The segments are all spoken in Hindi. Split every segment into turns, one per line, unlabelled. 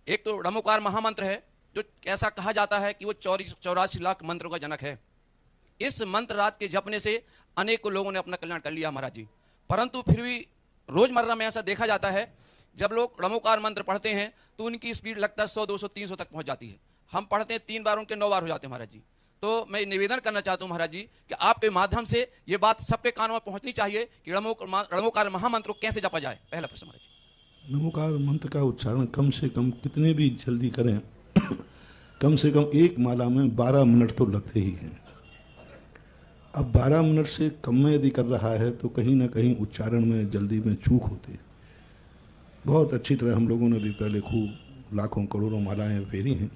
एक तो णमोकार महामंत्र है, जो ऐसा कहा जाता है कि वो 84 लाख मंत्रों का जनक है। इस मंत्र रात के जपने से अनेकों लोगों ने अपना कल्याण कर लिया महाराज जी। परंतु फिर भी रोजमर्रा में ऐसा देखा जाता है, जब लोग णमोकार मंत्र पढ़ते हैं तो उनकी स्पीड लगता है 100, 200, 300 तक पहुंच जाती है। हम पढ़ते हैं 3 बार, उनके 9 बार हो जाते हैं महाराज जी। तो मैं निवेदन करना चाहता हूं महाराज जी कि आपके माध्यम से ये बात सबके कानों में पहुंचनी चाहिए कि णमोकार महामंत्र को कैसे जपा जाए। पहला प्रश्न महाराज जी।
नमोकार मंत्र का उच्चारण कम से कम कितने भी जल्दी करें, कम से कम एक माला में 12 मिनट तो लगते ही हैं। अब 12 मिनट से कम में यदि कर रहा है तो कहीं ना कहीं उच्चारण में जल्दी में चूक होती है। बहुत अच्छी तरह हम लोगों ने भी पहले खूब लाखों करोड़ों मालाएं फेरी हैं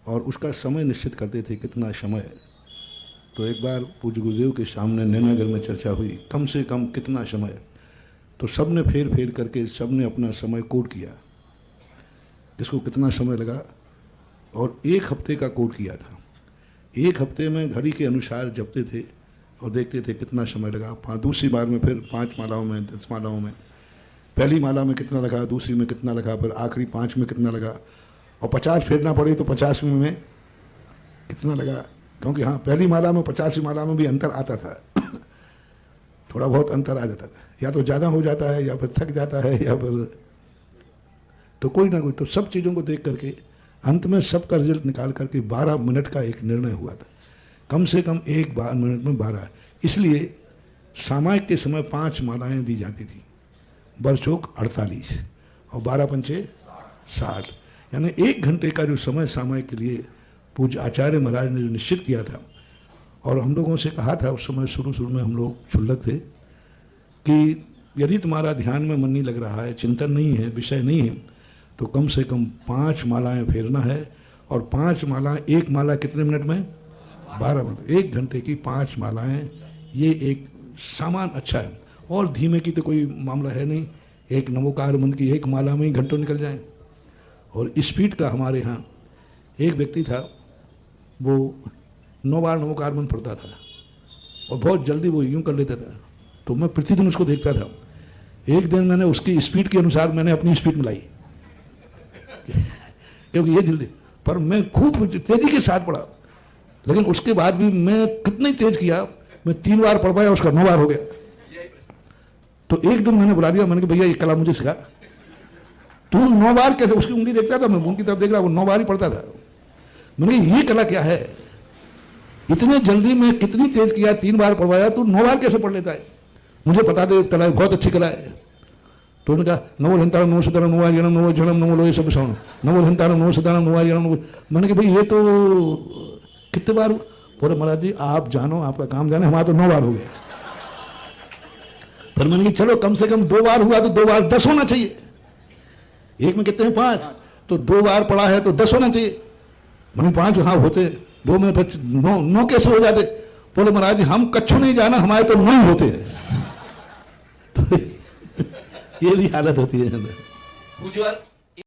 और उसका समय निश्चित करते थे कितना समय। तो एक बार पूज्य गुरुदेव के सामने नैनागर में चर्चा हुई कम से कम कितना समय, तो सब ने फेर फेर करके सब ने अपना समय कोट किया, इसको कितना समय लगा, और 1 हफ्ते का कोट किया था। 1 हफ्ते में घड़ी के अनुसार जपते थे और देखते थे कितना समय लगा। दूसरी बार में फिर 5 मालाओं में, 10 मालाओं में, पहली माला में कितना लगा, दूसरी में कितना लगा, फिर आखिरी 5 में कितना लगा, और 50 फेरना पड़े तो 50वीं में कितना लगा। क्योंकि हाँ, पहली माला में 50वीं माला में भी अंतर आता था थोड़ा बहुत अंतर आ जाता था, या तो ज़्यादा हो जाता है या फिर थक जाता है या फिर तो कोई ना कोई। तो सब चीज़ों को देख करके अंत में सबका रिजल्ट निकाल करके 12 मिनट का एक निर्णय हुआ था, कम से कम 1 मिनट में 12। इसलिए सामायिक के समय 5 मालाएं दी जाती थी, बरचोक 48 और 12 पंचे 60, यानी 1 घंटे का जो समय सामायिक के लिए पूज्य आचार्य महाराज ने जो निश्चित किया था। और हम लोगों से कहा था उस समय, शुरू में हम लोग क्षुल्लक थे, कि यदि तुम्हारा ध्यान में मन नहीं लग रहा है, चिंतन नहीं है, विषय नहीं है, तो कम से कम 5 मालाएं फेरना है। और 5 मालाएं, 1 माला कितने मिनट में? 12 मिनट। 1 घंटे की 5 मालाएं, ये एक सामान अच्छा है। और धीमे की तो कोई मामला है नहीं, एक नमोकार मंत्र की 1 माला में ही घंटों निकल जाए। और स्पीड का हमारे यहाँ एक व्यक्ति था, वो 9 बार नमोकार मंत्र पढ़ता था और बहुत जल्दी वो यूं कर लेता था। तो मैं प्रतिदिन उसको देखता था। एक दिन मैंने उसकी स्पीड के अनुसार मैंने अपनी स्पीड मिलाई क्योंकि ये जल्दी, पर मैं खूब तेजी के साथ पढ़ा, लेकिन उसके बाद भी मैं कितनी तेज किया, मैं 3 बार पढ़ पाया, उसका 9 बार हो गया। तो एक दिन मैंने बुला दिया, मैंने कहा भैया ये कला मुझे सिखा, तू 9 बार कैसे? उसकी उंगली देखता था, मैं उनकी तरफ देख रहा, वो 9 बार ही पढ़ता था। मैंने कहा ये कला क्या है, इतने जल्दी में कितनी तेज किया, 3 बार पढ़वाया, तू 9 बार कैसे पढ़ लेता है? मुझे बता दे, कला बहुत अच्छी कला है। तो उन्होंने कहा नमो हंतारम नमो सदानम नमो आर्यनम नमो जनम नमो लोहे सब श्रवण नमो हंतारम नमो सदानम नमो आर्यनम नमो। मैंने कहा भाई ये तो कितने बार? बोले महाराज जी आप जानो, आपका काम जाने, हमारा तो 9 बार हो गया। फिर मैंने कहा चलो कम से कम 2 बार हुआ तो 2 बार 10 होना चाहिए। एक में कितने हैं? 5, तो 2 बार पढ़ा है तो 10 होना चाहिए। मैंने 5 हाँ होते, 2 में फिर 9 कैसे हो जाते? बोले महाराज जी हम कच्छू नहीं जाना, हमारे तो 9 ही होते हैं। तो ये भी हालत होती है।